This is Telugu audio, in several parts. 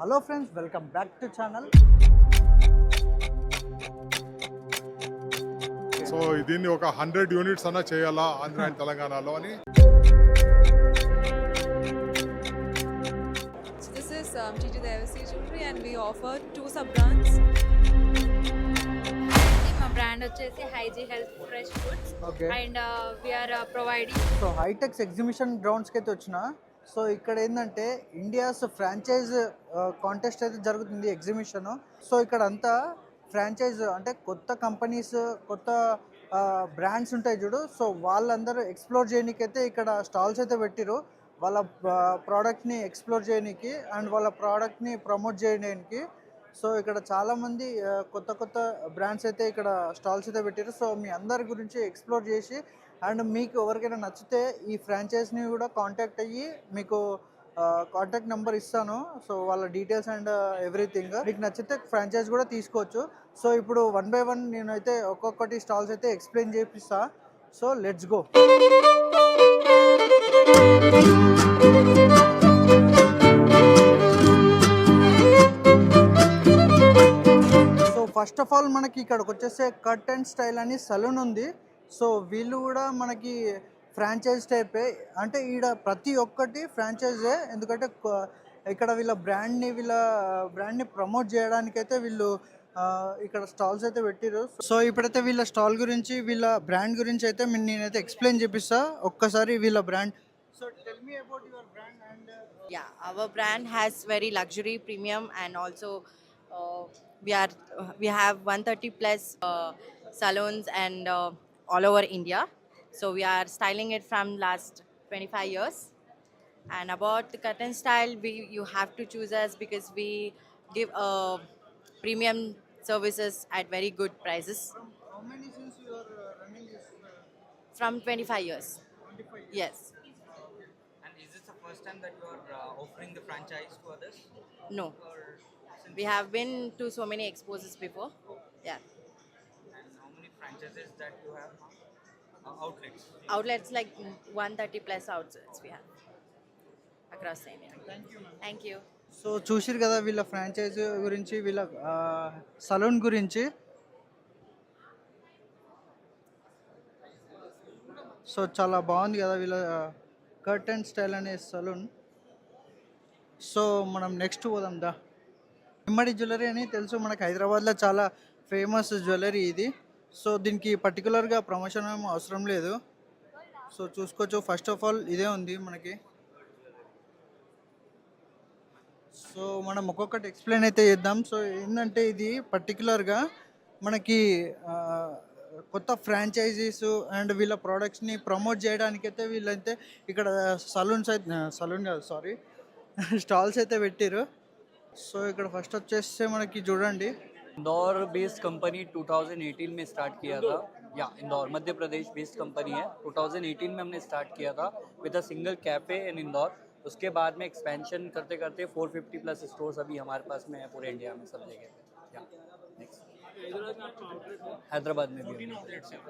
Hello friends, welcome back to channel. So దీన్ని ఒక 100 యూనిట్స్ అన్నా చేయాలా ఆంధ్ర అండ్ తెలంగాణలో అని. This is Gigi Devasi Jewelry and we offer 2 sub-brands. మా బ్రాండ్ వచ్చేసి Hygee health fresh foods okay. And we're providing. So Hitex exhibition గ్రౌండ్స్కి అయితే వచ్చిన. సో ఇక్కడ ఏంటంటే ఇండియాస్ ఫ్రాంచైజ్ కాంటెస్ట్ అయితే జరుగుతుంది ఎగ్జిబిషన్. సో ఇక్కడ అంతా ఫ్రాంచైజ్ అంటే కొత్త కంపెనీస్, కొత్త బ్రాండ్స్ ఉంటాయి చూడు. సో వాళ్ళందరూ ఎక్స్ప్లోర్ చేయడానికి అయితే ఇక్కడ స్టాల్స్ అయితే పెట్టిరు. వాళ్ళ ప్రోడక్ట్ని ఎక్స్ప్లోర్ చేయడానికి అండ్ వాళ్ళ ప్రోడక్ట్ని ప్రమోట్ చేయడానికి. సో ఇక్కడ చాలామంది కొత్త కొత్త బ్రాండ్స్ అయితే ఇక్కడ స్టాల్స్ అయితే పెట్టారు. సో మీ అందరి గురించి ఎక్స్ప్లోర్ చేసి అండ్ మీకు ఎవరికైనా నచ్చితే ఈ ఫ్రాంచైజ్ని కూడా కాంటాక్ట్ అయ్యి మీకు కాంటాక్ట్ నెంబర్ ఇస్తాను. సో వాళ్ళ డీటెయిల్స్ అండ్ ఎవ్రీథింగ్ మీకు నచ్చితే ఫ్రాంచైజ్ కూడా తీసుకోవచ్చు. సో ఇప్పుడు 1 by 1 నేనైతే ఒక్కొక్కటి స్టాల్స్ అయితే ఎక్స్ప్లెయిన్ చేపిస్తా. So let's go. So first of all మనకి ఇక్కడికి వచ్చేసే కట్ అండ్ స్టైల్ అని సలూన్ ఉంది. సో వీళ్ళు కూడా మనకి ఫ్రాంచైజ్ టైపే. అంటే ఈడ ప్రతి ఒక్కటి ఫ్రాంచైజే. ఎందుకంటే ఇక్కడ వీళ్ళ బ్రాండ్ని ప్రమోట్ చేయడానికైతే వీళ్ళు ఇక్కడ స్టాల్స్ అయితే పెట్టిరు. సో ఇప్పుడైతే వీళ్ళ స్టాల్ గురించి, వీళ్ళ బ్రాండ్ గురించి అయితే నేనైతే ఎక్స్ప్లెయిన్ చేపిస్తా. ఒక్కసారి వీళ్ళ brand. So tell me about your brand and Yeah, our brand has very luxury, premium, and also we have 130 plus salons and all over India. So we are styling it from last 25 years. And about the curtain style, you have to choose us because we give premium services at very good prices. how many since you are running this? From 25 years. 25 years. Yes. And is this the first time that you are offering the franchise to others? No. Or since We have been to so many exposes before. Yeah. and how many franchises that you have now? Outlets. Outlets like 130 plus outlets we have across India. Thank you. So చూసిరు కదా వీళ్ళ ఫ్రాంచైజ్ గురించి, వీళ్ళ సలూన్ గురించి. సో చాలా బాగుంది కదా వీళ్ళ కట్ అండ్ స్టైల్ అనే సలూన్. సో మనం నెక్స్ట్ పోదాం దా. ఇమ్మడి జ్యువెలరీ అని తెలుసు మనకి, హైదరాబాద్లో చాలా ఫేమస్ జ్యువెలరీ ఇది. సో దీనికి పర్టికులర్గా ప్రమోషన్ ఏమో అవసరం లేదు. సో చూసుకోవచ్చు. ఫస్ట్ ఆఫ్ ఆల్ ఇదే ఉంది మనకి. సో మనం ఒక్కొక్కటి ఎక్స్ప్లెయిన్ అయితే చేద్దాం. సో ఏంటంటే ఇది పర్టికులర్గా మనకి కొత్త ఫ్రాంచైజీస్ అండ్ వీళ్ళ ప్రోడక్ట్స్ని ప్రమోట్ చేయడానికైతే వీళ్ళైతే ఇక్కడ సలూన్ కాదు సారీ స్టాల్స్ అయితే పెట్టారు. సో ఇక్కడ ఫస్ట్ వచ్చేస్తే మనకి చూడండి, इंदौर बेस्ड कंपनी 2018 में स्टार्ट किया था. या इंदौर मध्य प्रदेश बेस्ड कंपनी है. 2018 में हमने स्टार्ट किया था विद अ सिंगल कैफ़े इन इंदौर. उसके बाद में एक्सपेंशन करते करते 450 प्लस स्टोर्स अभी हमारे पास में है पूरे इंडिया में सब जगह पे. या नेक्स्ट हैदराबाद में भी है. आउटलेट्स हैं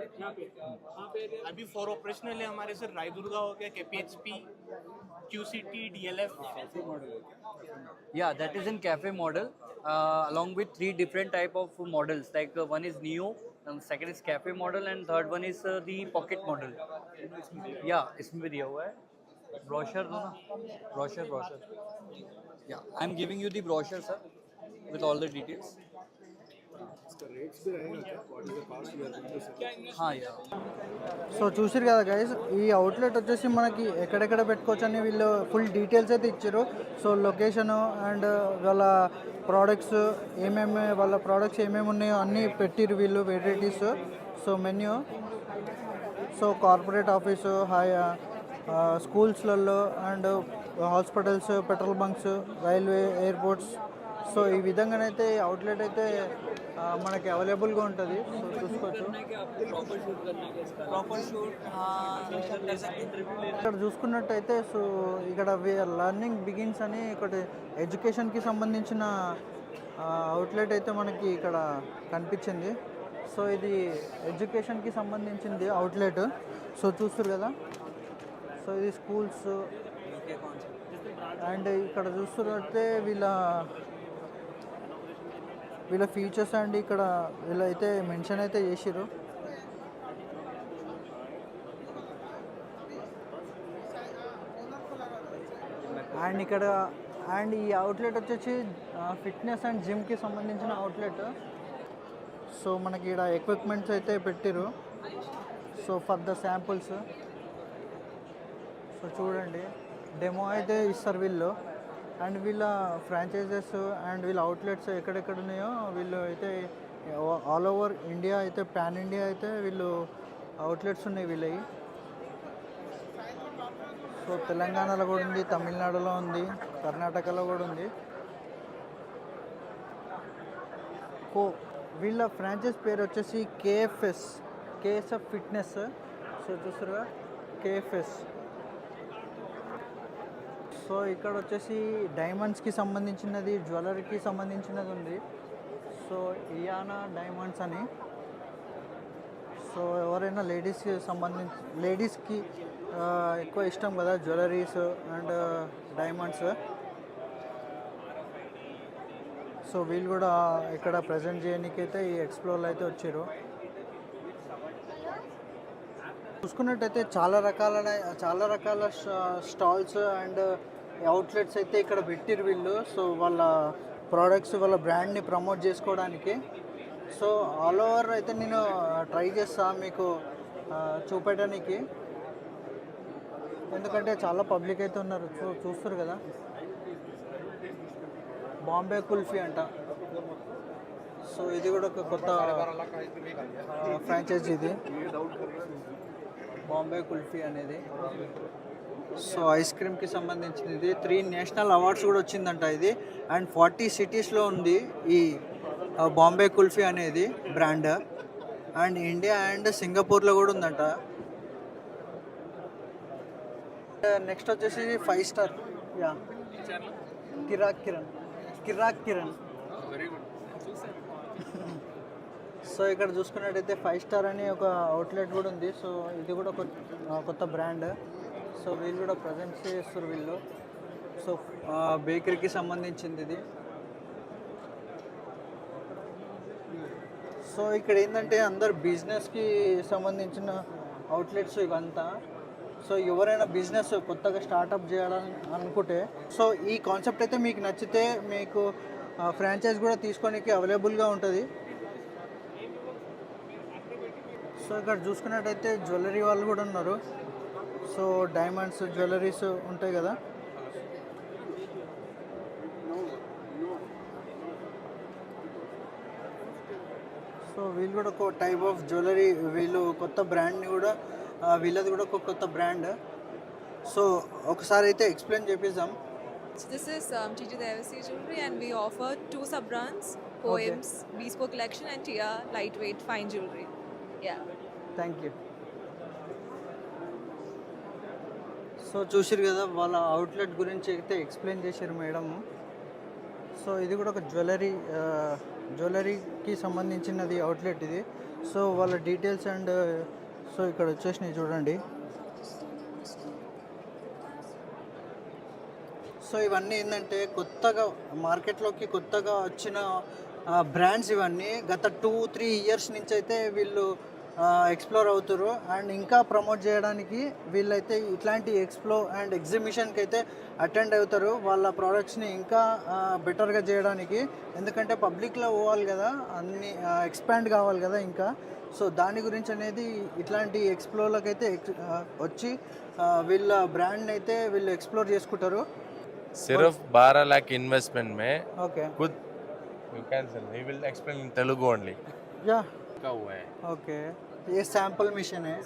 अभी फॉर ऑपरेशनल है हमारे सर रायदुर्गा हो गया, केपीएचपी, क्यूसीटी, DLF. Yeah, that is in cafe model along with 3 different type of models. Like one is neo, and second is cafe model, and third one is the pocket model. Yeah, इसमें भी दिया हुआ है. Brochure दो ना. Brochure. Yeah, I'm giving you the brochure, sir, with all the details. हाँ यार. సో చూసారు కదా గైస్, ఈ అవుట్లెట్ వచ్చేసి మనకి ఎక్కడెక్కడ పెట్టుకోవచ్చు అని వీళ్ళు ఫుల్ డీటెయిల్స్ అయితే ఇచ్చారు. సో లొకేషను అండ్ వాళ్ళ ప్రోడక్ట్స్ ఏమేమి ఉన్నాయో అన్నీ పెట్టిరు వీళ్ళు, varieties. So menu. So corporate office, స్కూల్స్లలో and hospitals, petrol bunks, railway, airports. So ఈ విధంగానైతే అవుట్లెట్ అయితే మనకి అవైలబుల్గా ఉంటుంది. సో చూసుకోవచ్చు. ఇక్కడ చూసుకున్నట్టయితే సో ఇక్కడ లర్నింగ్ బిగిన్స్ అని ఒకటి ఎడ్యుకేషన్కి సంబంధించిన అవుట్లెట్ అయితే మనకి ఇక్కడ కనిపించింది. సో ఇది ఎడ్యుకేషన్కి సంబంధించింది అవుట్లెట్. సో చూస్తారు కదా. సో ఇది స్కూల్స్ అండ్ ఇక్కడ చూస్తున్నట్టే వీళ్ళ ఫీచర్స్ అండ్ ఇక్కడ వీళ్ళైతే మెన్షన్ అయితే చేసిర్రు. అండ్ ఇక్కడ అండ్ ఈ అవుట్లెట్ వచ్చేసి ఫిట్నెస్ అండ్ జిమ్కి సంబంధించిన అవుట్లెట్. సో మనకి ఇక్కడ ఎక్విప్మెంట్స్ అయితే పెట్టిరు. So for the samples. So చూడండి డెమో అయితే ఇస్తారు వీళ్ళు. అండ్ వీళ్ళ ఫ్రాంచైజెస్ అండ్ వీళ్ళ అవుట్లెట్స్ ఎక్కడెక్కడ ఉన్నాయో వీళ్ళు అయితే ఆల్ ఓవర్ ఇండియా అయితే పాన్ ఇండియా అయితే వీళ్ళు అవుట్లెట్స్ ఉన్నాయి వీళ్ళవి. సో తెలంగాణలో కూడా ఉంది, తమిళనాడులో ఉంది, కర్ణాటకలో కూడా ఉంది. వీళ్ళ ఫ్రాంచైజ్ పేరు వచ్చేసి కేఎఫ్ఎఫ్ ఫిట్నెస్. సో చూసారుగా కేఎఫ్ఎస్. సో ఇక్కడ వచ్చేసి డైమండ్స్కి సంబంధించినది, జ్యువెలరీకి సంబంధించినది ఉంది. సో ఇయానా డైమండ్స్ అని. సో ఎవరైనా లేడీస్కి ఎక్కువ ఇష్టం కదా జ్యువెలరీస్ అండ్ డైమండ్స్. సో వీళ్ళు కూడా ఇక్కడ ప్రజెంట్ చేయడానికి అయితే ఈ ఎక్స్ప్లోర్లో అయితే వచ్చారు. చూసుకున్నట్టయితే చాలా రకాల స్టాల్స్ అండ్ అవుట్లెట్స్ అయితే ఇక్కడ పెట్టిరు వీళ్ళు. సో వాళ్ళ ప్రోడక్ట్స్ వాళ్ళ బ్రాండ్ని ప్రమోట్ చేసుకోవడానికి. సో ఆల్ ఓవర్ అయితే నేను ట్రై చేస్తా మీకు చూపెట్టడానికి, ఎందుకంటే చాలా పబ్లిక్ అయితే ఉన్నారు. చూస్తారు కదా, బాంబే కుల్ఫీ అంట. సో ఇది కూడా ఒక కొత్త ఫ్రాంచైజీ, ఇది బాంబే కుల్ఫీ అనేది. సో ఐస్ క్రీమ్కి సంబంధించింది. ఇది 3 నేషనల్ అవార్డ్స్ కూడా వచ్చిందంట ఇది. అండ్ 40 సిటీస్లో ఉంది ఈ బాంబే కుల్ఫీ అనేది బ్రాండ్. అండ్ ఇండియా అండ్ సింగపూర్లో కూడా ఉందంట. నెక్స్ట్ వచ్చేసి 5 స్టార్ కిరాక్ కిరణ్. సో ఇక్కడ చూసుకున్నట్టయితే 5 స్టార్ అని ఒక అవుట్లెట్ కూడా ఉంది. సో ఇది కూడా కొత్త బ్రాండ్. సో వీళ్ళు కూడా ప్రజెంట్ చేస్తారు వీళ్ళు. సో బేకరీకి సంబంధించింది ఇది. సో ఇక్కడ ఏంటంటే అందరు బిజినెస్కి సంబంధించిన అవుట్లెట్స్ ఇవంతా. సో ఎవరైనా బిజినెస్ కొత్తగా స్టార్టప్ చేయాలని అనుకుంటే, సో ఈ కాన్సెప్ట్ అయితే మీకు నచ్చితే మీకు ఫ్రాంచైజ్ కూడా తీసుకోనికి అవైలబుల్గా ఉంటుంది. సో ఇక్కడ చూసుకున్నట్టయితే జ్యువెలరీ వాళ్ళు కూడా ఉన్నారు. సో డైమండ్స్ జ్యువెలరీస్ ఉంటాయి కదా. సో వీళ్ళు కూడా ఒక టైప్ ఆఫ్ జ్యువెలరీ, వీళ్ళు కొత్త బ్రాండ్ని కూడా వీళ్ళది కూడా ఒక కొత్త బ్రాండ్. సో ఒకసారి అయితే ఎక్స్ప్లెయిన్ చేపిద్దాం. This is TG Devasi Jewelry, and we offer 2 sub-brands, Poems, Bespoke Collection, and Tia Lightweight Fine Jewelry. Yeah. Thank you. So చూసారు కదా, వాళ్ళ అవుట్లెట్ గురించి అయితే ఎక్స్ప్లెయిన్ చేశారు మేడము. సో ఇది కూడా ఒక జ్యువెలరీకి సంబంధించినది అవుట్లెట్ ఇది. సో వాళ్ళ డీటెయిల్స్ అండ్ సో ఇక్కడ వచ్చేసినాయి చూడండి. సో ఇవన్నీ ఏంటంటే కొత్తగా మార్కెట్లోకి కొత్తగా వచ్చిన బ్రాండ్స్ ఇవన్నీ. గత 2-3 ఇయర్స్ నుంచి అయితే వీళ్ళు ఎక్స్ప్లోర్ అవుతారు. అండ్ ఇంకా ప్రమోట్ చేయడానికి వీళ్ళైతే ఇట్లాంటి ఎక్స్ప్లో అండ్ ఎగ్జిబిషన్కి అయితే అటెండ్ అవుతారు వాళ్ళ ప్రోడక్ట్స్ని ఇంకా బెటర్గా చేయడానికి. ఎందుకంటే పబ్లిక్లో పోవాలి కదా, అన్ని ఎక్స్పాండ్ కావాలి కదా ఇంకా. సో దాని గురించి అనేది ఇట్లాంటి ఎక్స్ప్లోర్లకు అయితే వచ్చి వీళ్ళ బ్రాండ్ని అయితే వీళ్ళు ఎక్స్ప్లోర్ చేసుకుంటారు. सिर्फ 12 लाख इन्वेस्टमेंट में ఓకే खुद you can he will explain in Telugu only yeah का हुआ है ఓకే. ये सैंपल मिशन है.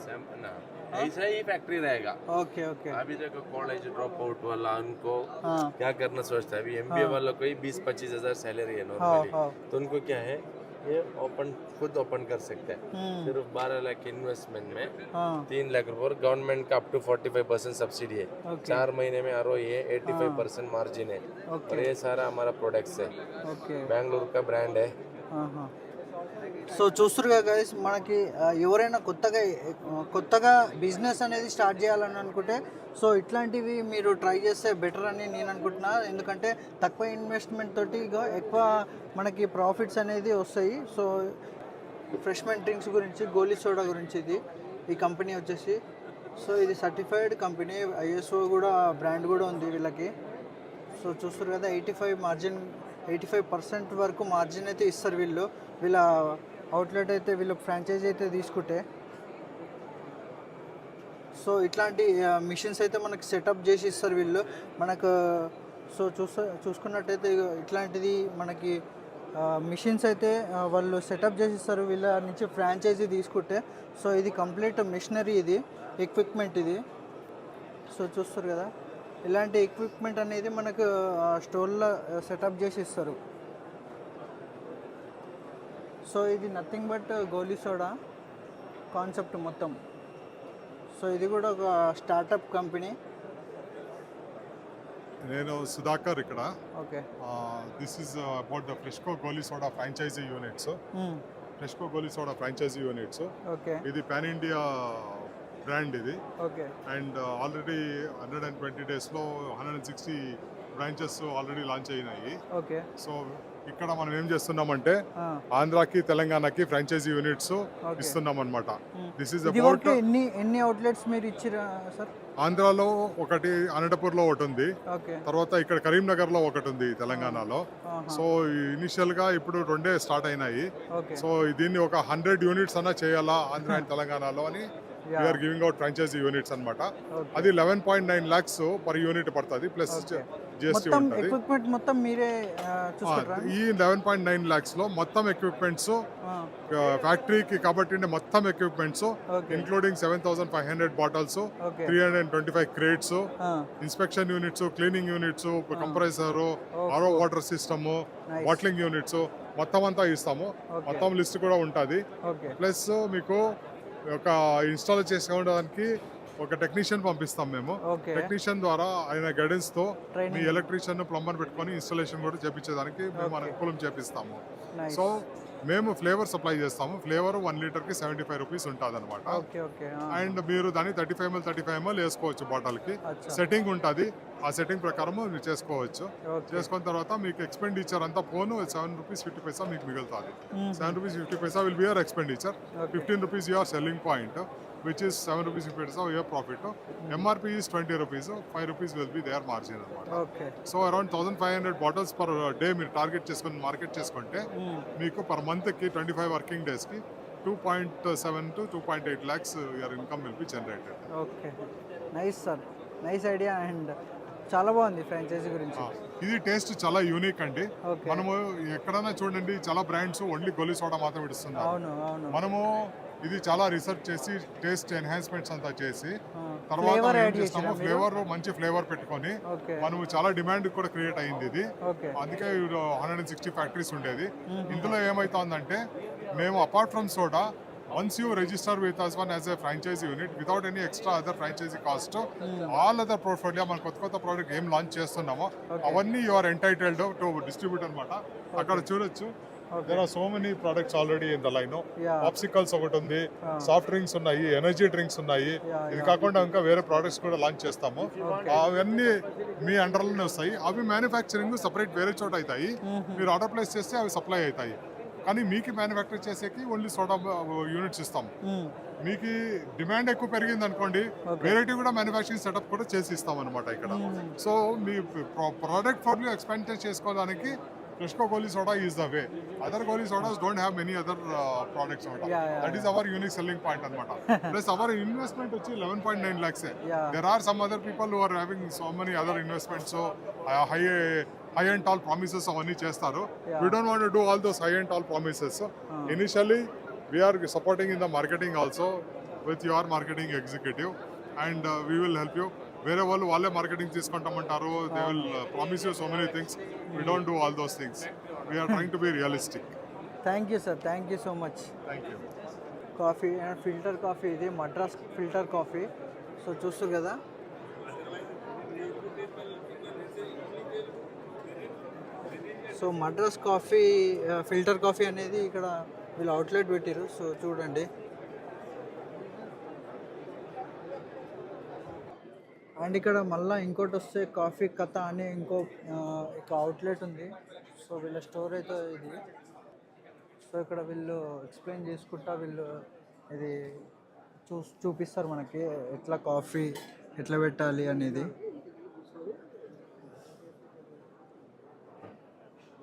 ना ऐसा ही फैक्ट्री रहेगा. Okay okay. अभी देखो कॉलेज ड्रॉप आउट वाला उनको हाँ क्या करना सोचता है. अभी एमबीए वालों को ही 20-25 हजार सैलरी है हाँ नॉर्मली. हाँ. तो उनको क्या है, ये खुद ओपन कर सकते हैं. सिर्फ 12 लाख इन्वेस्टमेंट में हाँ 3 लाख रुपए. और गवर्नमेंट का अप टू 45% सब्सिडी है. ओके 4 महीने में ROI है, 85% मार्जिन है. ओके और ये सारा हमारा प्रोडक्ट्स है. ओके. बैंगलोर का ब्रांड है. हाँ हाँ. సో చూస్తురుగా గైస్ మనకి ఎవరైనా కొత్తగా బిజినెస్ అనేది స్టార్ట్ చేయాలని అనుకుంటే సో ఇట్లాంటివి మీరు ట్రై చేస్తే బెటర్ అని నేను అనుకుంటున్నా. ఎందుకంటే తక్కువ ఇన్వెస్ట్మెంట్ తోటి ఎక్కువ మనకి ప్రాఫిట్స్ అనేది వస్తాయి. సో ఫ్రెష్మెంట్ డ్రింక్స్ గురించి గోలీ సోడా గురించి ఈ కంపెనీ వచ్చేసి సో ఇది సర్టిఫైడ్ కంపెనీ, ISO కూడా బ్రాండ్ కూడా ఉంది వీళ్ళకి. సో చూస్తారు కదా 85% వరకు మార్జిన్ అయితే ఇస్తారు వీళ్ళ అవుట్లెట్ అయితే వీళ్ళు ఫ్రాంచైజీ అయితే తీసుకుంటే. సో ఇట్లాంటి మిషన్స్ అయితే మనకి సెటప్ చేసి ఇస్తారు వీళ్ళు మనకు. సో చూసుకున్నట్టయితే ఇట్లాంటిది మనకి మిషన్స్ అయితే వాళ్ళు సెటప్ చేసి ఇస్తారు వీళ్ళ నుంచి ఫ్రాంచైజీ తీసుకుంటే. సో ఇది కంప్లీట్ మిషనరీ, ఇది ఎక్విప్మెంట్ ఇది. సో చూస్తారు కదా ఇలాంటి ఎక్విప్మెంట్ అనేది మనకు స్టోర్లో సెటప్ చేసి ఇస్తారు. సో ఇది nothing but goli soda concept మొత్తం. సో ఇది కూడా ఒక స్టార్టప్ కంపెనీ. నేను సుధాకర్ ఇక్కడ. Okay, this is about the Freshco goli soda franchise units. Freshco goli soda franchise units okay, ఇది పాన్ ఇండియా బ్రాండ్ ఇది. ఓకే, అండ్ ఆల్రెడీ 120 డేస్లో 160 బ్రాంచెస్ ఆల్రెడీ లాంచ్ అయినాయి. ఓకే. సో ఇక్కడ మనం ఏం చేస్తున్నామంటే ఆంధ్రాకి తెలంగాణకి ఫ్రాంచైజీ యూనిట్స్ ఇస్తున్నాం అనమాట. దిస్ ఈజ్ అబౌట్ ఎన్ని అవుట్లెట్స్ మీరు ఇచ్చిరా సార్? ఆంధ్రాలో ఒకటి, అనంతపూర్లో ఒకటి ఉంది, ఓకే, తర్వాత ఇక్కడ కరీంనగర్లో ఒకటి ఉంది తెలంగాణలో. సో ఇనిషియల్ గా ఇప్పుడు 2 స్టార్ట్ అయినాయి. సో దీన్ని ఒక 100 యూనిట్స్ అన్నా చేయాలా ఆంధ్ర అండ్ తెలంగాణలో అని we are giving out franchisee units అనమాట. అది 11.9 lakhs పర్ యూనిట్ పడుతుంది, ప్లస్ జిఎస్టీ ఉంటుంది. ఎక్విప్మెంట్ మొత్తం మీరే చూసుకుంటారా? ఈ 11.9 lakhs లో మొత్తం ఎక్విప్మెంట్స్ ఫ్యాక్టరీకి కాబట్టి మొత్తం equipments including 7,500 bottles, 325 crates, inspection units, cleaning units, compressor, RO water system, bottling units మొత్తం అంతా ఇస్తాము. మొత్తం లిస్ట్ కూడా ఉంటుంది. ప్లస్ మీకు ఒక ఇన్స్టాల్ చేసుకోవడానికి ఒక టెక్నీషియన్ పంపిస్తాం మేము. టెక్నీషియన్ ద్వారా ఆయన గైడెన్స్ తో మీ ఎలక్ట్రీషియన్, ప్లంబర్ పెట్టుకొని ఇన్స్టాలేషన్ కూడా చేపించేదానికి మేము అనుకూలం చేపిస్తాము. సో మేము ఫ్లేవర్ సప్లై చేస్తాము. ఫ్లేవర్ 1 లీటర్కి 75 రూపీస్ ఉంటుంది అనమాట. అండ్ మీరు దాన్ని 35 ml వేసుకోవచ్చు బాటిల్కి. సెట్టింగ్ ఉంటుంది, ఆ సెట్టింగ్ ప్రకారం మీరు చేసుకోవచ్చు. చేసుకున్న తర్వాత మీకు ఎక్స్పెండిచర్ అంతా పోను 7 రూపీస్ 50 పైసా మీకు మిగులుతుంది. 7 rupees 50 Paisa will be your expenditure. 15 rupees your selling point, which is 7 rupees 50 paisa your profit. MRP is 20 rupees, 5 rupees will be their margin అనమాట. So around 1500 bottles per day మీరు టార్గెట్ చేసుకుని మార్కెట్ చేసుకుంటే మీకు పర్ మంత్కి 25 వర్కింగ్ డేస్కి 2.7 to 2.8 lakhs your income will be generated. Okay, nice sir, nice idea. And చాలా బాగుంది ఫ్రాంచైజీ గురించి. ఇది టేస్ట్ చాలా యూనిక్ అండి. మనము ఎక్కడైనా చూడండి చాలా బ్రాండ్స్ ఓన్లీ గోలీ సోడా మాత్రం ఇస్తున్నారు. మనము ఇది చాలా రీసెర్చ్ చేసి టేస్ట్ ఎన్హాన్స్మెంట్స్ అంతా చేసి తర్వాత ఏం చేస్తాము, ఫ్లేవర్ మంచి ఫ్లేవర్ పెట్టుకొని మనము చాలా డిమాండ్ కూడా క్రియేట్ అయింది ఇది. అందుకే 160 ఫ్యాక్టరీస్ ఉండేది. ఇందులో ఏమైతుందంటే మేము apart from soda, once you register with us one as a franchisee unit without any extra other franchisee cost, all other portfolio మన కొత్త ప్రోడక్ట్ ఏం లాంచ్ చేస్తున్నామో అవన్నీ you are entitled to distribute అనమాట. అక్కడ చూడొచ్చు there are so many products already in the line. Popsicles ఒకటి ఉంది, సాఫ్ట్ డ్రింక్స్ ఉన్నాయి, ఎనర్జీ డ్రింక్స్ ఉన్నాయి. ఇది కాకుండా ఇంకా వేరే ప్రోడక్ట్స్ కూడా లాంచ్ చేస్తాము. అవన్నీ మీ అండర్లోనే వస్తాయి. అవి మ్యానుఫ్యాక్చరింగ్ సపరేట్ వేరే చోట అవుతాయి. మీరు ఆర్డర్ ప్లేస్ చేస్తే అవి సప్లై అవుతాయి. కానీ మీకు మ్యానుఫ్యాక్చర్ చేసేకి ఓన్లీ సోడా యూనిట్స్ ఇస్తాం. మీకు డిమాండ్ ఎక్కువ పెరిగింది అనుకోండి, వెరైటీ కూడా మ్యానుఫ్యాక్చరింగ్ సెటప్ కూడా చేసి ఇస్తాం అనమాట ఇక్కడ. సో మీ ప్రోడక్ట్ పోర్ట్ఫోలియో ఎక్స్పాండ్ చేసుకోవడానికి ఫ్రెష్కో goli soda is the way. Other Goli sodas don't have many other products. That is our unique selling point anamata. Plus our investment వచ్చి 11.9 lakhs. There are some other people who are having so many other investments. So high and tall promises అవన్నీ చేస్తారు. We don't want to do all those high and tall promises. Initially we are supporting in the marketing also with your marketing executive, and we will help you. వేరే వాళ్ళు వాళ్ళే మార్కెటింగ్ తీసుకుంటామంటారు. They will promise you so many things. We don't do all those things. We're trying to be realistic. Thank you sir, thank you so much. Thank you. Coffee and filter coffee, ఇది మద్రాస్ ఫిల్టర్ కాఫీ. సో చూస్తారు కదా so Madras coffee filter coffee అనేది ఇక్కడ వీళ్ళు అవుట్లెట్ పెట్టారు. సో చూడండి. అండ్ ఇక్కడ మళ్ళీ ఇంకోటి వస్తే కాఫీ కథ అనే ఇంకో అవుట్లెట్ ఉంది. సో వీళ్ళ స్టోర్ అయితే ఇది. సో ఇక్కడ వీళ్ళు ఎక్స్ప్లెయిన్ చేసుకుంటా వీళ్ళు ఇది చూపిస్తారు మనకి ఎట్లా కాఫీ ఎట్లా పెట్టాలి అనేది.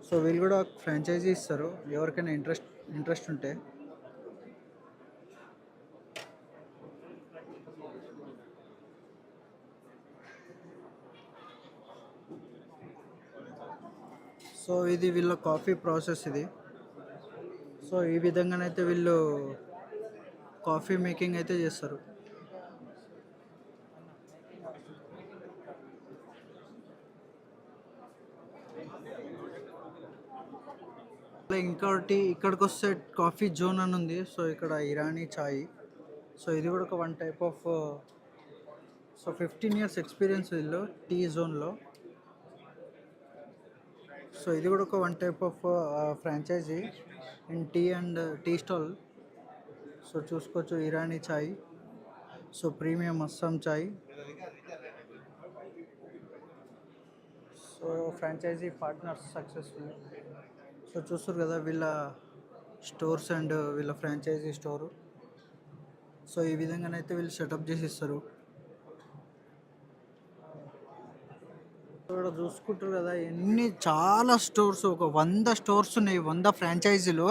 సో వీళ్ళు కూడా ఫ్రాంచైజీ ఇస్తారు ఎవరికైనా ఇంట్రెస్ట్ ఉంటే. సో ఇది వీళ్ళ కాఫీ ప్రాసెస్ ఇది. సో ఈ విధంగానైతే వీళ్ళు కాఫీ మేకింగ్ అయితే చేస్తారు. ఇంకోటి ఇక్కడికి వస్తే కాఫీ జోన్ అని ఉంది. సో ఇక్కడ ఇరానీ చాయ్. సో ఇది కూడా ఒక one type of 15 years experience వీళ్ళు టీ జోన్లో. సో ఇది కూడా ఒక one type of franchise in tea and tea stall. So చూసుకోవచ్చు Irani chai. So premium Assam chai. So franchise partners successful. So చూస్తారు కదా వీళ్ళ స్టోర్స్ అండ్ వీళ్ళ ఫ్రాంచైజీ స్టోరు. సో ఈ విధంగానైతే వీళ్ళు సెటప్ చేసి ఇస్తారు. ఇక్కడ చూసుకుంటారు కదా చాలా స్టోర్స్, ఒక 100 స్టోర్స్ ఉన్నాయి, 100 ఫ్రాంచైజీలు.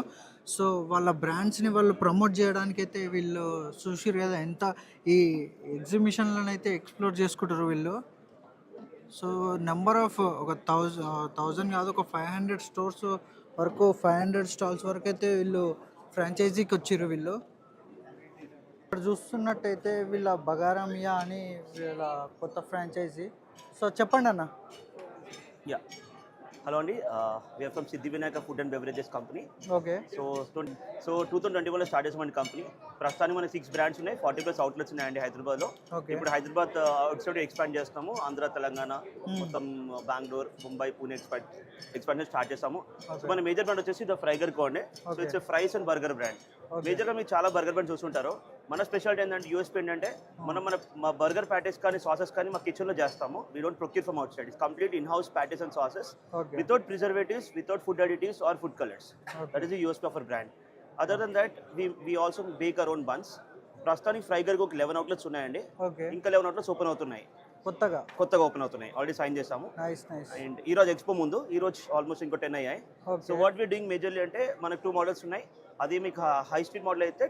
సో వాళ్ళ బ్రాండ్స్ని వాళ్ళు ప్రమోట్ చేయడానికి అయితే వీళ్ళు చూసిరు కదా ఎంత ఈ ఎగ్జిబిషన్లను అయితే ఎక్స్ప్లోర్ చేసుకుంటారు వీళ్ళు. సో నెంబర్ ఆఫ్ ఒక 1000 కాదు, ఒక 500 స్టోర్స్ వరకు, 500 స్టాల్స్ వరకు అయితే వీళ్ళు ఫ్రాంచైజీకి వచ్చిర్రు వీళ్ళు. ఇక్కడ చూస్తున్నట్టయితే వీళ్ళ బగారామియా అని వీళ్ళ కొత్త ఫ్రాంచైజీ. సో చెప్పండి అన్న. Yeah. Hello Andy, we are from Siddhivinayaka Food and Beverages Company. Okay. So 2021 లో స్టార్ట్ చేసిన మన కంపెనీ. ప్రస్తుతానికి మన 6 బ్రాండ్స్ ఉన్నాయి, 40+ అవుట్లెట్స్ ఉన్నాయండి హైదరాబాద్లో. ఇప్పుడు హైదరాబాద్ అవుట్ సైడ్ ఎక్స్పాండ్ చేస్తాము. ఆంధ్ర, తెలంగాణ, మొత్తం బెంగళూరు, ముంబై, పూణే ఎక్స్పాండ్ స్టార్ట్ చేస్తాము. సో మన మేజర్ బ్రాండ్ వచ్చేసి ద ఫ్రైగర్ కో అండి. So it's fries and burger brand. మేజర్గా మీరు చాలా బర్గర్ బ్రాండ్ చూస్తుంటారు. మన స్పెషాలిటీ ఏంటంటే యూఎస్పీ ఏంటంటే మా బర్గర్ ప్యాటీస్ కానీ సాసెస్ కానీ మా కిచెన్లో చేస్తాము. We don't procure from out side. It's complete in house patties and sauces without preservatives, without food additives or food colors. That is the USP of our brand. Other than that, we also bake our own buns. ప్రస్తుతానికి ఫ్రైగర్కి ఒక 11 అవుట్లెట్స్ ఉన్నాయండి. ఇంకా 11 అవుట్లెట్స్ ఓపెన్ అవుతున్నాయి, కొత్తగా ఓపెన్ అవుతున్నాయి. ఆల్రెడీ సైన్ చేసాము. అండ్ ఈ రోజు ఎక్స్పో ముందు ఈ రోజు ఆల్మోస్ట్ ఇంకో 10 అయ్యాయి. So what we doing majorly అంటే మనకు 2 మోడల్స్ ఉన్నాయి. అది మీకు హై స్ట్రీట్ మోడల్ అయితే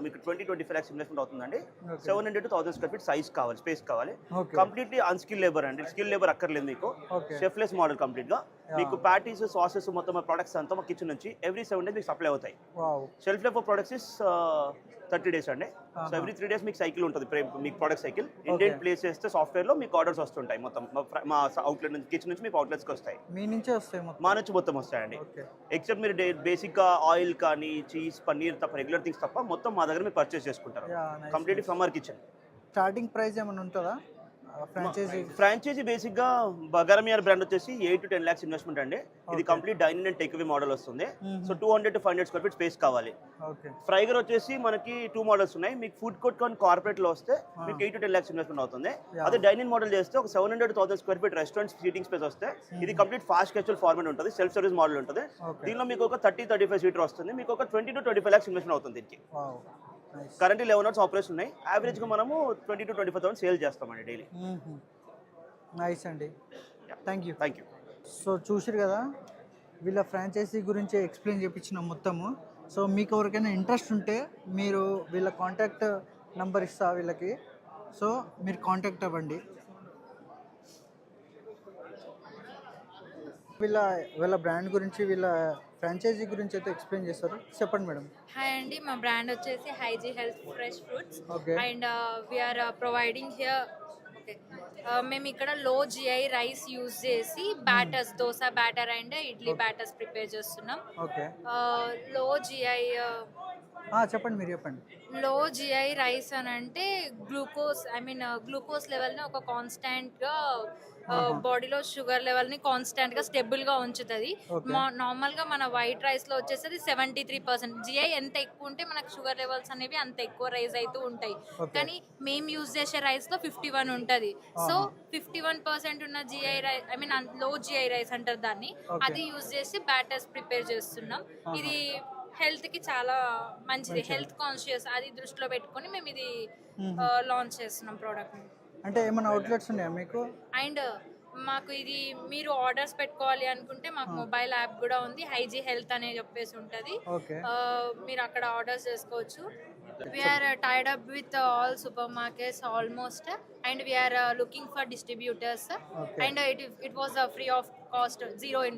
మీకు 20-25 lakhs ఇన్వెస్ట్మెంట్ అవుతుందండి. 700 to 1000 square feet సైజ్ కావాలి, స్పేస్ కావాలి. కంప్లీట్లీ అన్స్కిల్ లేబర్ అండి, స్కిల్ లేబర్ అక్కర్లేదు మీకు. షెఫ్లెస్ మోడల్ కంప్లీట్ గా. మీకు ప్యాటీస్, సాసెస్, మొత్తం ప్రొడక్ట్స్ అంతా మా కిచెన్ నుంచి ఎవ్రీ 7 days మీకు సప్లై అవుతాయి. Shelf life of products is 30 days అండి. సో ఎవ్రీ 3 days మీకు సైకిల్ ఉంటుంది, మీకు ప్రొడక్ట్ సైకిల్. ఇండియన్ ప్లేస్ చేస్తే సాఫ్ట్వేర్ లో మీకు ఆర్డర్స్ వస్తుంటాయి. మొత్తం మా అవుట్లెట్ నుంచి, కిచెన్ నుంచి మీకు అవుట్లెట్స్కి వస్తాయి. మా నుంచి మొత్తం వస్తాయండి. ఎక్సెప్ట్ మీరు బేసిక్ గా ఆయిల్ కానీ, చీజ్, పన్నీర్ తప్ప, రెగ్యులర్ థింగ్స్ తప్ప మొత్తం మా దగ్గర మీరు పర్చేస్ చేసుకుంటారు. Completely from our kitchen. Starting price ఏమైనా ఉంటుందా ఫ్రాంచైజీ? బేసిక్ గా బగారామియా బ్రాండ్ వచ్చేసి 8 to 10 lakhs ఇన్వెస్ట్మెంట్ అండి. ఇది complete dining and take away model వస్తుంది. So 200 to 500 square feet space కావాలి. ఫ్రైగర్ వచ్చేసి మనకి 2 మోడల్స్ ఉన్నాయి. మీకు ఫుడ్ కోర్ట్ కానీ కార్పొరేట్ లో వస్తే మీకు 8 to 10 lakhs ఇన్వెస్ట్మెంట్ అవుతుంది. అదే డైనింగ్ మోడల్ చేస్తే ఒక 700 to 1000 square feet restaurant seating space వస్తే ఇది కంప్లీట్ ఫాస్ట్ క్యాజువల్ ఫార్మాట్ ఉంటుంది, సెల్ఫ్ సర్వీస్ మోడల్ ఉంటుంది. దీనిలో మీకు ఒక 30-35 సీటర్ వస్తుంది. మీకు ఒక 20 to 25 lakhs ఇన్వెస్ట్మెంట్ అవుతుంది దీనికి. కరెంట్లీ 11 hours ఆపరేషన్ ఉన్నాయి. యావరేజ్ గా మనము 20 to 25,000 సేల్ చేస్తామండి డైలీ. నైస్ అండి, థ్యాంక్ యూ. సో చూసిరు కదా వీళ్ళ ఫ్రాంచైజీ గురించి ఎక్స్ప్లెయిన్ చేయించిన మొత్తము. సో మీకు ఎవరికైనా ఇంట్రెస్ట్ ఉంటే మీరు వీళ్ళ కాంటాక్ట్ నెంబర్ ఇస్తా వీళ్ళకి. సో మీరు కాంటాక్ట్ అవ్వండి. వీళ్ళ బ్రాండ్ గురించి, వీళ్ళ ఫ్రాంచైజీ గురించి అయితే ఎక్స్ప్లెయిన్ చేస్తారు. చెప్పండి మేడం. హాయ్ అండి, మా బ్రాండ్ వచ్చేసి Hygee health fresh foods. And we're providing here. మేము ఇక్కడ లో జిఐ రైస్ యూజ్ చేసి batters, dosa batter and idli batters prepare చేస్తున్నాం. లో జిఐ చెప్పండి, మీరు చెప్పండి. లో జిఐ రైస్ అని అంటే గ్లూకోజ్ లెవెల్ని ఒక కాన్స్టాంట్గా బాడీలో షుగర్ లెవెల్ని కాన్స్టాంట్గా స్టెబుల్గా ఉంచుతుంది. నార్మల్గా మన వైట్ రైస్లో వచ్చేసరికి 73%. జిఐ ఎంత ఎక్కువ ఉంటే మనకు షుగర్ లెవెల్స్ అనేవి అంత ఎక్కువ రైజ్ అవుతూ ఉంటాయి. కానీ మేము యూజ్ చేసే రైస్లో 51 ఉంటుంది. సో 51% ఉన్న జిఐ రైస్ లో జిఐ రైస్ అంటారు దాన్ని, అది యూజ్ చేసి బ్యాటర్స్ ప్రిపేర్ చేస్తున్నాం. ఇది హెల్త్ కి చాలా మంచిది, హెల్త్ కాన్షియస్ అది దృష్టిలో పెట్టుకొని మేము ఇది లాంచ్ చేస్తున్నాం ప్రోడక్ట్. అంటే ఏమైనా అవుట్లెట్స్ ఉన్నాయా మీకు? అండ్ మాకు ఇది మీరు ఆర్డర్స్ పెట్టుకోవాలి అనుకుంటే మాకు మొబైల్ యాప్ కూడా ఉంది, హైజీ హెల్త్ అనే చెప్పేసి ఉంటుంది. మీరు అక్కడ ఆర్డర్స్ చేసుకోవచ్చు. We are tied up with all supermarkets almost, and we are looking for distributors, and it was free of cost,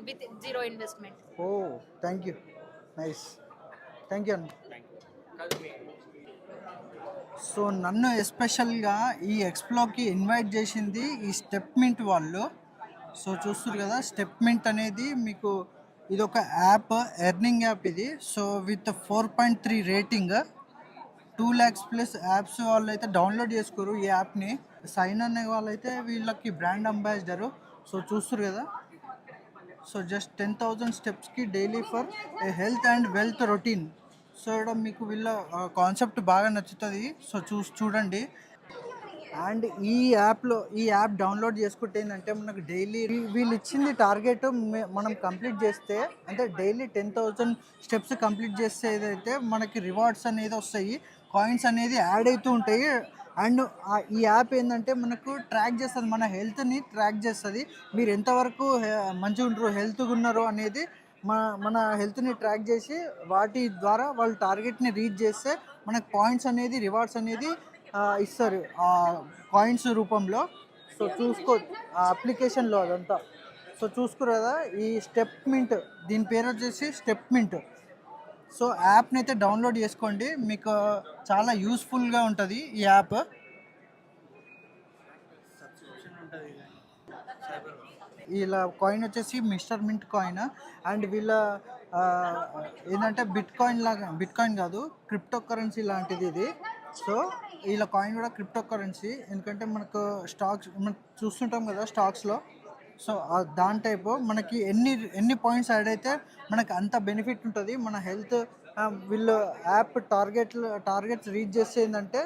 with zero investment. Oh, thank you, nice, thank you అన్న. సో నన్ను ఎస్పెషల్గా ఈ ఎక్స్ప్లోకి ఇన్వైట్ చేసింది ఈ స్టెప్ మింట్ వాళ్ళు. సో చూస్తారు కదా, స్టెప్ మింట్ అనేది మీకు ఇది ఒక యాప్, ఎర్నింగ్ యాప్ ఇది. So with 4.3 rating, 2 lakhs plus apps వాళ్ళు అయితే డౌన్లోడ్ చేసుకోరు ఈ యాప్ని. సైన్ అనే వాళ్ళైతే వీళ్ళకి బ్రాండ్ అంబాసిడరు. సో చూస్తారు కదా, సో జస్ట్ 10,000 స్టెప్స్కి daily for a health and wealth routine. So ఇక్కడ మీకు వీళ్ళ కాన్సెప్ట్ బాగా నచ్చుతుంది. సో చూడండి. అండ్ ఈ యాప్ డౌన్లోడ్ చేసుకుంటే ఏంటంటే మనకు డైలీ వీళ్ళు ఇచ్చింది టార్గెట్ మనం కంప్లీట్ చేస్తే, అంటే డైలీ 10,000 స్టెప్స్ కంప్లీట్ చేస్తే ఏదైతే మనకి రివార్డ్స్ అనేది వస్తాయి, కాయిన్స్ అనేది యాడ్ అవుతూ ఉంటాయి. అండ్ ఈ యాప్ ఏంటంటే మనకు ట్రాక్ చేస్తుంది, మన హెల్త్ని ట్రాక్ చేస్తుంది. మీరు ఎంతవరకు మంచిగా ఉంటారో, హెల్త్గా ఉన్నారో అనేది మన హెల్త్ని ట్రాక్ చేసి వాటి ద్వారా వాళ్ళు టార్గెట్ని రీచ్ చేస్తే మనకు పాయింట్స్ అనేది, రివార్డ్స్ అనేది ఇస్తారు కాయిన్స్ రూపంలో. సో ఆ అప్లికేషన్లో అదంతా. సో చూసుకోరు కదా, ఈ స్టెప్ మింట్, దీని పేరు వచ్చేసి స్టెప్ మింట్. సో యాప్ని అయితే డౌన్లోడ్ చేసుకోండి, మీకు చాలా యూస్ఫుల్గా ఉంటుంది ఈ యాప్. ఇలా కాయిన్ వచ్చేసి మిస్టర్ మింట్ కాయిన్. అండ్ వీళ్ళ ఏంటంటే బిట్ కాయిన్ కాదు, క్రిప్టో కరెన్సీ లాంటిది ఇది. సో వీళ్ళ కాయిన్ కూడా క్రిప్టో కరెన్సీ, ఎందుకంటే మనకు స్టాక్స్ మనం చూస్తుంటాం కదా స్టాక్స్లో. సో దాని టైపు మనకి ఎన్ని పాయింట్స్ యాడ్ అయితే మనకు అంత బెనిఫిట్ ఉంటుంది. మన హెల్త్ వీళ్ళు యాప్ టార్గెట్స్ రీచ్ చేస్తే ఏంటంటే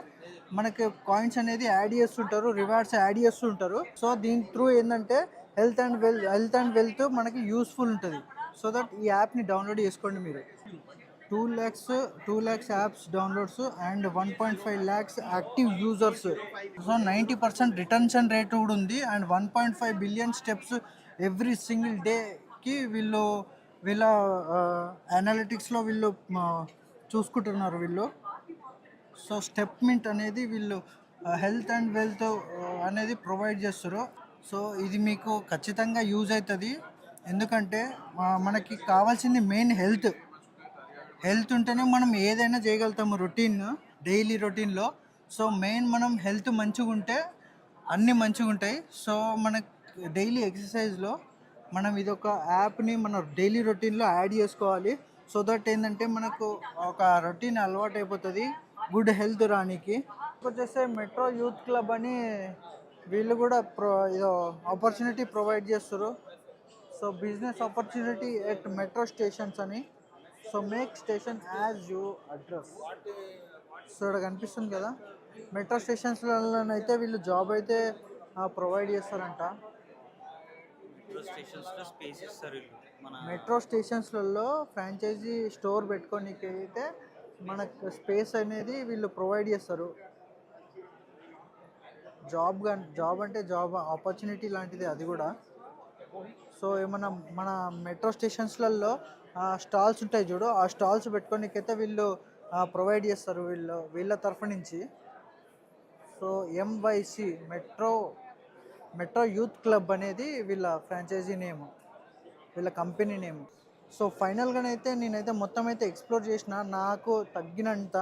మనకి కాయిన్స్ అనేది యాడ్ చేస్తుంటారు, రివార్డ్స్ యాడ్ చేస్తుంటారు. సో దీని త్రూ ఏంటంటే హెల్త్ అండ్ వెల్త్ మనకి యూస్ఫుల్ ఉంటుంది. సో దట్ ఈ యాప్ని డౌన్లోడ్ చేసుకోండి మీరు. 2 lakhs apps downloads and 1.5 lakhs active users. So 90% retention rate కూడా ఉంది. And 1.5 billion steps every single డేకి వీళ్ళ అనలిటిక్స్లో వీళ్ళు చూసుకుంటున్నారు వీళ్ళు. సో స్టెప్ మింట్ అనేది వీళ్ళు హెల్త్ అండ్ వెల్త్ అనేది ప్రొవైడ్ చేస్తారు. సో ఇది మీకు ఖచ్చితంగా యూజ్ అవుతుంది, ఎందుకంటే మనకి కావాల్సింది మెయిన్ హెల్త్ ఉంటేనే మనం ఏదైనా చేయగలుగుతాము డైలీ రొటీన్లో. సో మెయిన్ మనం హెల్త్ మంచిగా ఉంటే అన్నీ మంచిగా ఉంటాయి. సో మనకు డైలీ ఎక్సర్సైజ్లో మనం ఇదొక యాప్ని మన డైలీ రొటీన్లో యాడ్ చేసుకోవాలి. సో దట్ ఏంటంటే మనకు ఒక రొటీన్ అలవాటు అయిపోతుంది గుడ్ హెల్త్ రానికి. వచ్చేస్తే మెట్రో యూత్ క్లబ్ అని వీళ్ళు కూడా ఆపర్చునిటీ ప్రొవైడ్ చేస్తారు. So business opportunity at metro stations అని. So make station as you address. So ఇక్కడ కనిపిస్తుంది కదా, మెట్రో స్టేషన్స్లోనైతే వీళ్ళు జాబ్ అయితే ప్రొవైడ్ చేస్తారంట. మెట్రో స్టేషన్స్లలో ఫ్రాంచైజీ స్టోర్ పెట్టుకోనికి అయితే మనకు స్పేస్ అనేది వీళ్ళు ప్రొవైడ్ చేస్తారు. జాబ్ అంటే జాబ్ ఆపర్చునిటీ లాంటిది అది కూడా. సో ఏమన్నా మన మెట్రో స్టేషన్స్లలో స్టాల్స్ ఉంటాయి చూడు, ఆ స్టాల్స్ పెట్టుకోనికైతే వీళ్ళు ప్రొవైడ్ చేస్తారు వీళ్ళ తరఫు నుంచి. సో ఎంవైసి మెట్రో యూత్ క్లబ్ అనేది వీళ్ళ ఫ్రాంచైజీ నేమ్, వీళ్ళ కంపెనీ నేమ్. సో ఫైనల్గానైతే నేనైతే మొత్తం అయితే ఎక్స్ప్లోర్ చేసిన, నాకు తగ్గినంత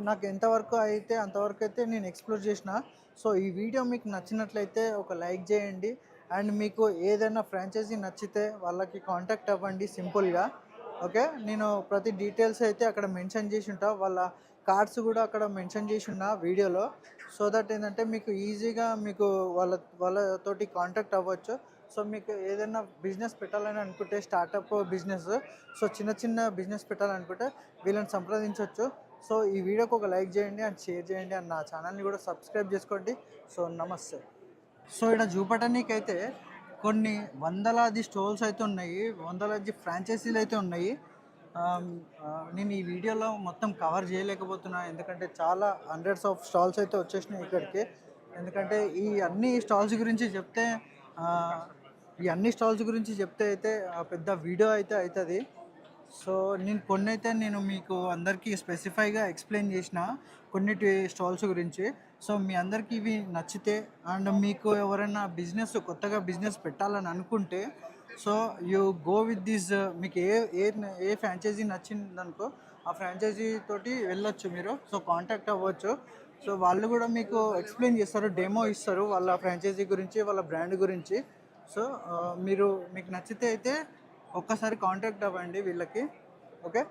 నాకు ఎంతవరకు అయితే అంతవరకు అయితే నేను ఎక్స్ప్లోర్ చేసిన. సో ఈ వీడియో మీకు నచ్చినట్లయితే ఒక లైక్ చేయండి. అండ్ మీకు ఏదైనా ఫ్రాంచైజీ నచ్చితే వాళ్ళకి కాంటాక్ట్ అవ్వండి సింపుల్గా. ఓకే, నేను ప్రతి డీటెయిల్స్ అయితే అక్కడ మెన్షన్ చేసి ఉంటా, వాళ్ళ కార్డ్స్ కూడా అక్కడ మెన్షన్ చేసి ఉన్నా వీడియోలో. సో దట్ ఏంటంటే మీకు ఈజీగా మీకు వాళ్ళతోటి కాంటాక్ట్ అవ్వచ్చు. సో మీకు ఏదైనా బిజినెస్ పెట్టాలని అనుకుంటే స్టార్టప్ బిజినెస్, సో చిన్న బిజినెస్ పెట్టాలనుకుంటే వీళ్ళని సంప్రదించవచ్చు. సో ఈ వీడియోకి ఒక లైక్ చేయండి అండ్ షేర్ చేయండి అండ్ నా ఛానల్ని కూడా సబ్స్క్రైబ్ చేసుకోండి. సో నమస్తే. సో ఇక్కడ చూపటానికి అయితే కొన్ని వందలాది స్టోర్స్ అయితే ఉన్నాయి, వందలాది ఫ్రాంచైజీలు అయితే ఉన్నాయి. నేను ఈ వీడియోలో మొత్తం కవర్ చేయలేకపోతున్నా, ఎందుకంటే చాలా హండ్రెడ్స్ ఆఫ్ స్టాల్స్ అయితే వచ్చేసినాయి ఇక్కడికి. ఎందుకంటే ఈ అన్ని స్టాల్స్ గురించి చెప్తే అయితే పెద్ద వీడియో అయితే అవుతుంది. సో కొన్ని అయితే నేను మీకు అందరికీ స్పెసిఫైగా ఎక్స్ప్లెయిన్ చేసిన కొన్నిటి స్టాల్స్ గురించి. సో మీ అందరికీ ఇవి నచ్చితే అండ్ మీకు ఎవరైనా కొత్తగా బిజినెస్ పెట్టాలని అనుకుంటే so you go with this. మీకు ఏ ఫ్రాంచైజీ నచ్చిందనుకో ఆ ఫ్రాంచైజీ తోటి వెళ్ళొచ్చు మీరు. సో కాంటాక్ట్ అవ్వచ్చు. సో వాళ్ళు కూడా మీకు ఎక్స్ప్లెయిన్ చేస్తారు, డెమో ఇస్తారు వాళ్ళ ఫ్రాంచైజీ గురించి, వాళ్ళ బ్రాండ్ గురించి. సో మీకు నచ్చితే అయితే ఒక్కసారి కాంటాక్ట్ అవ్వండి వీళ్ళకి. ఓకే.